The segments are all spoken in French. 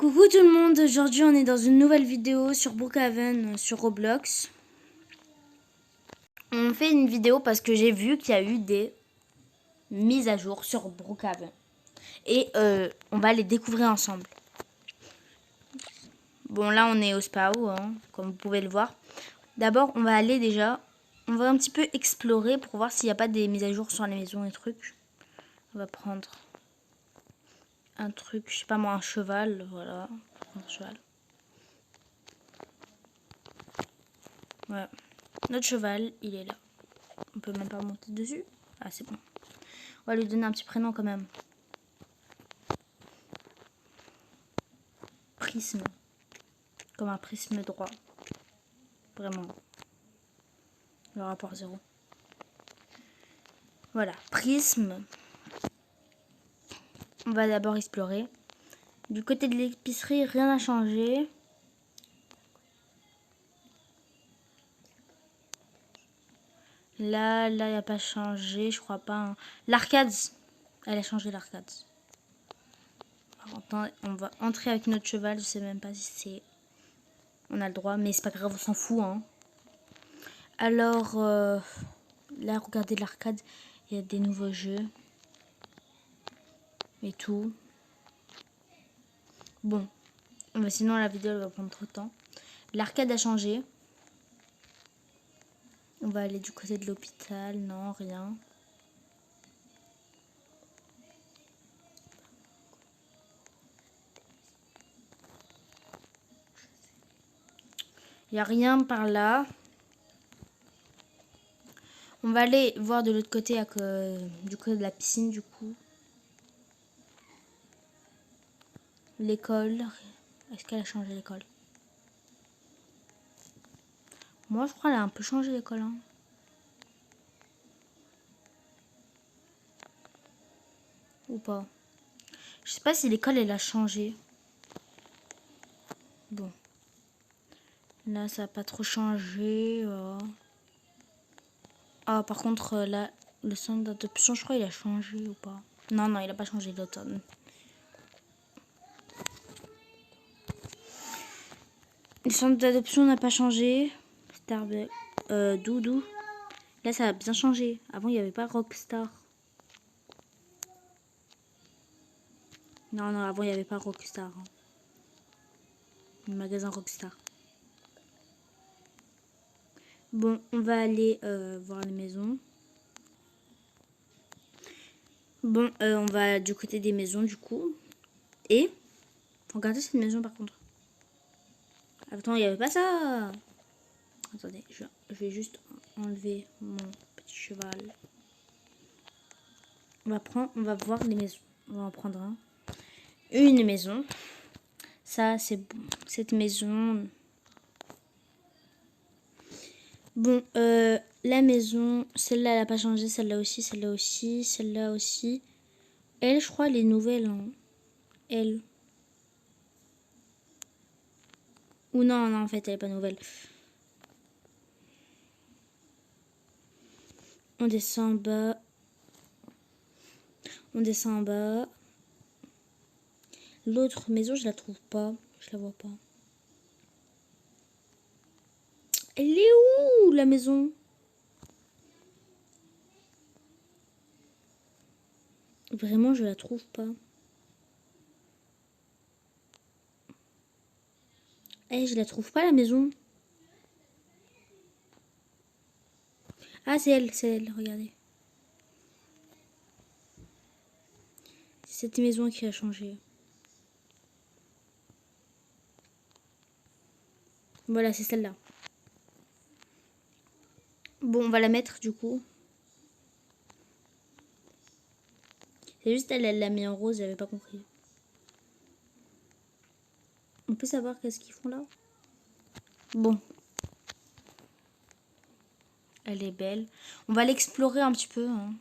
Coucou tout le monde, aujourd'hui on est dans une nouvelle vidéo sur Brookhaven sur Roblox. On fait une vidéo parce que j'ai vu qu'il y a eu des mises à jour sur Brookhaven. Et on va les découvrir ensemble. Bon là on est au SPAO, hein, comme vous pouvez le voir. D'abord on va aller déjà, on va un petit peu explorer pour voir s'il n'y a pas des mises à jour sur les maisons et trucs. On va prendre un truc, je sais pas moi, un cheval, voilà. Un cheval. Ouais. Notre cheval, il est là. On peut même pas monter dessus. Ah, c'est bon. On va lui donner un petit prénom quand même. Prisme. Comme un prisme droit. Vraiment. Le rapport 0. Voilà. Prisme. On va d'abord explorer. Du côté de l'épicerie, rien n'a changé. Là, il n'y a pas changé, je crois pas. Hein. L'arcade, elle a changé l'arcade. On va entrer avec notre cheval, je sais même pas si c'est... On a le droit, mais c'est pas grave, on s'en fout. Hein. Alors, là, regardez l'arcade, il y a des nouveaux jeux. Et tout. Bon, mais sinon la vidéo elle va prendre trop de temps. L'arcade a changé. On va aller du côté de l'hôpital. Non, rien. Il n'y a rien par là. On va aller voir de l'autre côté, du côté de la piscine du coup. L'école. Est-ce qu'elle a changé l'école? Moi je crois qu'elle a un peu changé l'école. Hein. Ou pas. Je sais pas si l'école elle a changé. Bon. Là ça n'a pas trop changé. Ah par contre là le centre d'adoption je crois il a changé ou pas. Non non il a pas changé l'automne. Le centre d'adoption n'a pas changé. Starbucks. Doudou. Là, ça a bien changé. Avant, il n'y avait pas Rockstar. Non, non, avant, il n'y avait pas Rockstar. Hein. Le magasin Rockstar. Bon, on va aller voir les maisons. Bon, on va du côté des maisons, du coup. Et, regardez cette maison, par contre. Attends, il n'y avait pas ça. Attendez, je vais juste enlever mon petit cheval. On va voir les maisons. On va en prendre un. Une maison. Ça, c'est bon. Cette maison. Bon, la maison. Celle-là, elle n'a pas changé. Celle-là aussi, celle-là aussi, celle-là aussi. Elle, je crois, elle est nouvelle. Hein. Elle. Ou non, non, en fait, elle n'est pas nouvelle. On descend en bas. On descend en bas. L'autre maison, je la trouve pas. Je la vois pas. Elle est où, la maison? Vraiment, je la trouve pas. Eh, je la trouve pas, la maison. Ah, c'est elle, regardez. C'est cette maison qui a changé. Voilà, c'est celle-là. Bon, on va la mettre, du coup. C'est juste elle l'a mis en rose, j'avais pas compris. On peut savoir qu'est-ce qu'ils font là? Bon. Elle est belle. On va l'explorer un petit peu. Hein.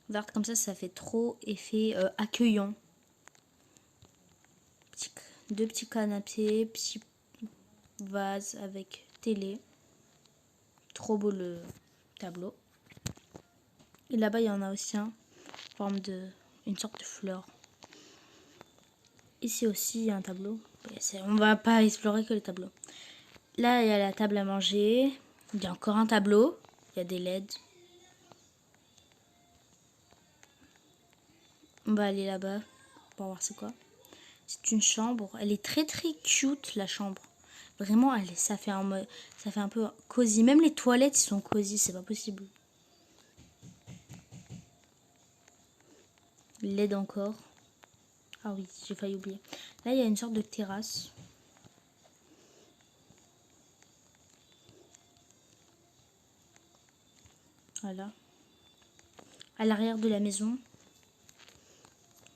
Regarde comme ça fait trop effet accueillant. Deux petits canapés, petit vase avec télé. Trop beau le tableau. Et là-bas, il y en a aussi un. Forme de une sorte de fleur. Ici aussi, il y a un tableau. On va pas explorer que les tableaux. Là, il y a la table à manger. Il y a encore un tableau. Il y a des LED. On va aller là-bas pour voir c'est quoi. C'est une chambre. Elle est très très cute, la chambre. Vraiment, ça fait un peu cosy. Même les toilettes, ils sont cosy. C'est pas possible. LED encore. Ah oui, j'ai failli oublier. Là, il y a une sorte de terrasse. Voilà. À l'arrière de la maison.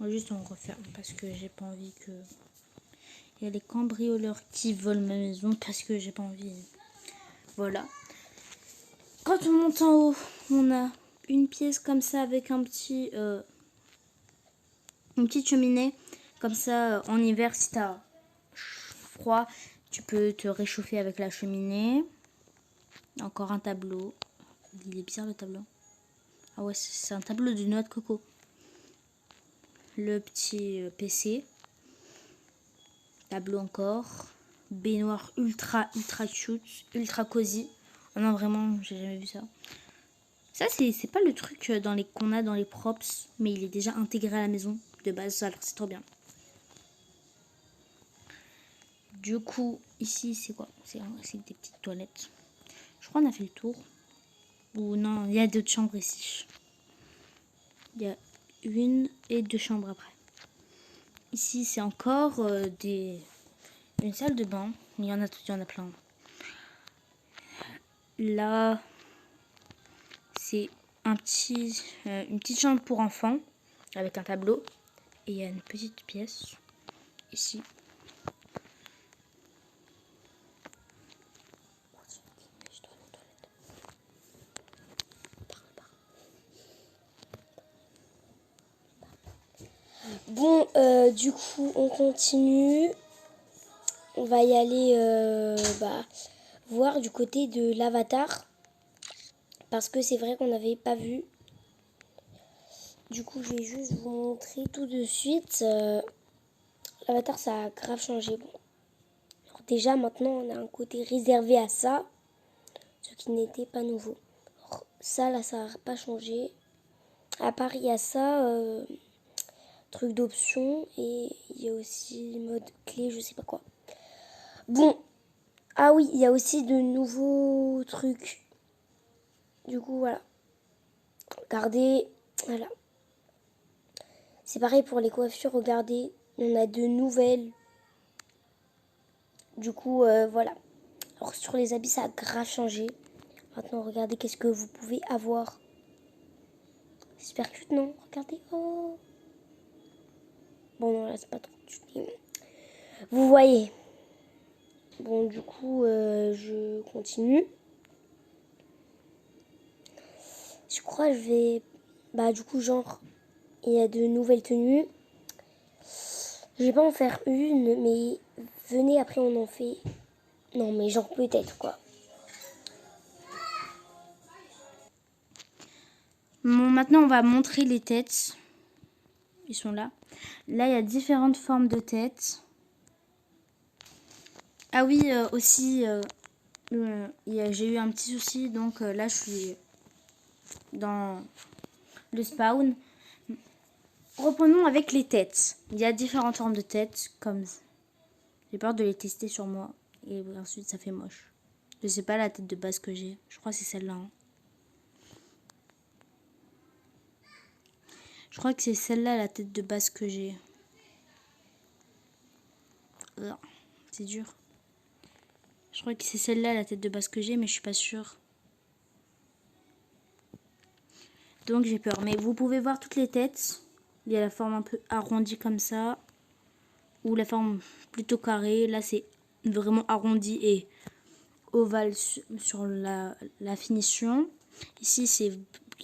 Juste on referme parce que j'ai pas envie que... Il y a les cambrioleurs qui volent ma maison parce que j'ai pas envie. Voilà. Quand on monte en haut, on a une pièce comme ça avec un petit... une petite cheminée. Comme ça, en hiver, si t'as froid, tu peux te réchauffer avec la cheminée. Encore un tableau. Il est bizarre le tableau. Ah ouais, c'est un tableau de noix de coco. Le petit PC. Tableau encore. Baignoire ultra cute. Ultra cosy. Oh non, vraiment, j'ai jamais vu ça. Ça, c'est pas le truc qu'on a dans les props. Mais il est déjà intégré à la maison de base. Alors, c'est trop bien. Du coup, ici, c'est quoi? C'est des petites toilettes. Je crois qu'on a fait le tour. Ou non, il y a d'autres chambres ici. Il y a une et deux chambres après. Ici, c'est encore une salle de bain. Il y en a plein. Là, c'est une petite chambre pour enfants avec un tableau. Et il y a une petite pièce ici. Bon, du coup, on continue. On va y aller voir du côté de l'Avatar. Parce que c'est vrai qu'on n'avait pas vu. Du coup, je vais juste vous montrer tout de suite. L'Avatar, ça a grave changé. Bon. Alors déjà, maintenant, on a un côté réservé à ça. Ce qui n'était pas nouveau. Alors, ça, là, ça n'a pas changé. À part, il y a ça... truc d'option et il y a aussi mode clé, je sais pas quoi. Bon, ah oui, il y a aussi de nouveaux trucs. Du coup, voilà. Regardez, voilà. C'est pareil pour les coiffures, regardez, on a de nouvelles. Du coup, voilà. Alors sur les habits, ça a grave changé. Maintenant, regardez qu'est-ce que vous pouvez avoir. C'est super cute, non? Regardez, oh. Bon, non, là, c'est pas trop cute. Vous voyez. Bon, du coup, je continue. Je crois que je vais... Bah, du coup, genre, il y a de nouvelles tenues. Je vais pas en faire une, mais venez, après, on en fait... Non, mais genre, peut-être, quoi. Bon, maintenant, on va montrer les têtes. Ils sont là. Là, il y a différentes formes de têtes. Ah oui, aussi, j'ai eu un petit souci. Donc là, je suis dans le spawn. Reprenons avec les têtes. Il y a différentes formes de têtes. Comme j'ai peur de les tester sur moi. Et ensuite, ça fait moche. Je sais pas la tête de base que j'ai. Je crois que c'est celle-là. Hein. Je crois que c'est celle-là la tête de base que j'ai. C'est dur. Je crois que c'est celle-là la tête de base que j'ai, mais je suis pas sûre. Donc j'ai peur. Mais vous pouvez voir toutes les têtes. Il y a la forme un peu arrondie comme ça. Ou la forme plutôt carrée. Là c'est vraiment arrondi et ovale sur la finition. Ici c'est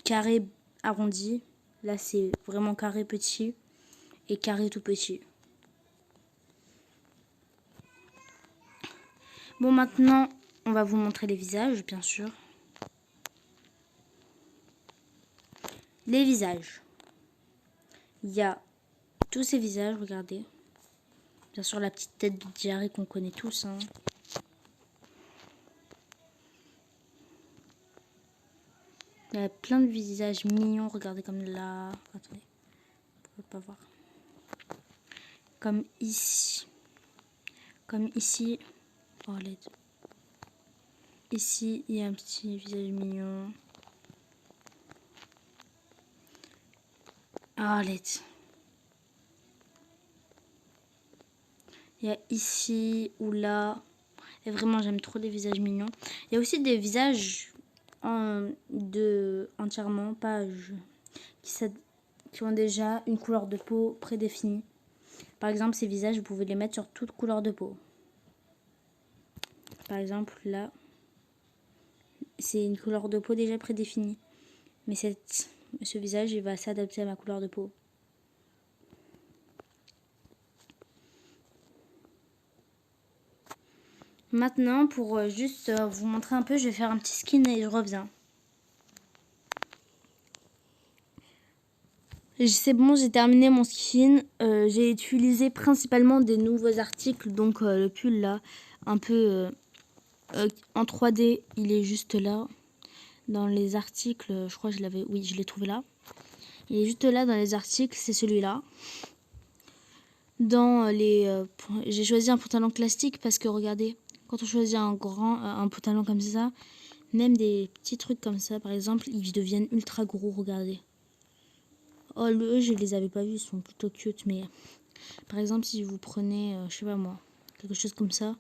carré arrondi. Là c'est vraiment carré petit et carré tout petit. Bon, maintenant on va vous montrer les visages, bien sûr. Les visages. Il y a tous ces visages, regardez. Bien sûr, la petite tête de diarrhée qu'on connaît tous. Hein. Il y a plein de visages mignons, regardez comme là. Attendez, vous pouvez pas voir. Comme ici. Comme ici. Oh, l'aide. Ici, il y a un petit visage mignon. Oh, l'aide. Il y a ici ou là. Et vraiment, j'aime trop les visages mignons. Il y a aussi des visages entièrement pages qui ont déjà une couleur de peau prédéfinie. Par exemple, ces visages, vous pouvez les mettre sur toute couleur de peau. Par exemple, là, c'est une couleur de peau déjà prédéfinie. Mais ce visage, il va s'adapter à ma couleur de peau. Maintenant, pour juste vous montrer un peu, je vais faire un petit skin et je reviens. C'est bon, j'ai terminé mon skin. J'ai utilisé principalement des nouveaux articles. Donc le pull là, un peu en 3D, il est juste là. Dans les articles, je crois que je l'avais... Oui, je l'ai trouvé là. Il est juste là dans les articles, c'est celui-là. Dans les... j'ai choisi un pantalon classique parce que regardez, quand on choisit un pantalon comme ça, même des petits trucs comme ça, par exemple, ils deviennent ultra gros, regardez. Oh, eux, je les avais pas vus, ils sont plutôt cute, mais par exemple, si vous prenez, je sais pas moi, quelque chose comme ça,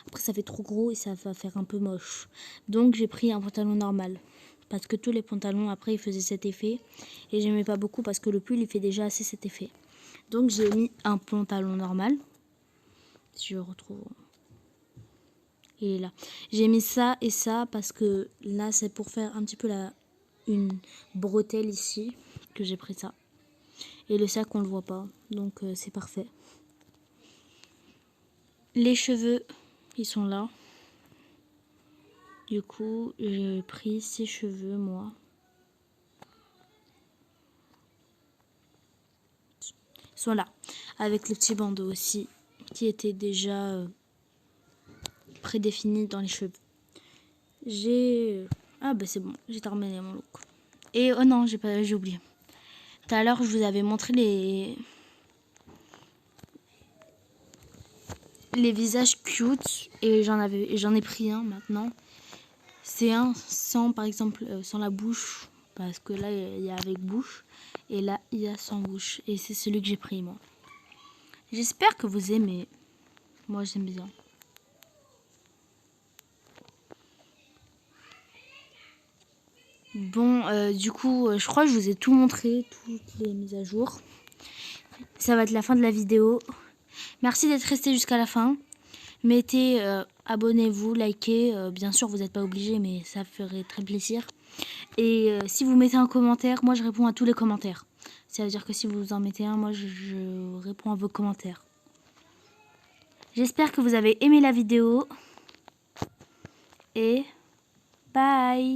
après ça fait trop gros et ça va faire un peu moche. Donc j'ai pris un pantalon normal, parce que tous les pantalons, après, ils faisaient cet effet, et j'aimais pas beaucoup parce que le pull, il fait déjà assez cet effet. Donc j'ai mis un pantalon normal, si je retrouve, il est là. J'ai mis ça et ça parce que là, c'est pour faire un petit peu une bretelle ici, que j'ai pris ça. Et le sac, on le voit pas. Donc, c'est parfait. Les cheveux, ils sont là. Du coup, j'ai pris ces cheveux, moi. Ils sont là. Avec le petit bandeau aussi, qui était déjà prédéfini dans les cheveux. Ah, bah c'est bon. J'ai terminé mon look. Et, oh non, j'ai oublié. Tout à l'heure, je vous avais montré les visages cute et j'en ai pris un maintenant. C'est un sans, par exemple, sans la bouche, parce que là il y a avec bouche et là il y a sans bouche et c'est celui que j'ai pris moi. J'espère que vous aimez. Moi j'aime bien. Bon, du coup, je crois que je vous ai tout montré, toutes les mises à jour. Ça va être la fin de la vidéo. Merci d'être resté jusqu'à la fin. Mettez, abonnez-vous, likez. Bien sûr, vous n'êtes pas obligé, mais ça ferait très plaisir. Et si vous mettez un commentaire, moi je réponds à tous les commentaires. Ça veut dire que si vous en mettez un, moi je réponds à vos commentaires. J'espère que vous avez aimé la vidéo. Et bye!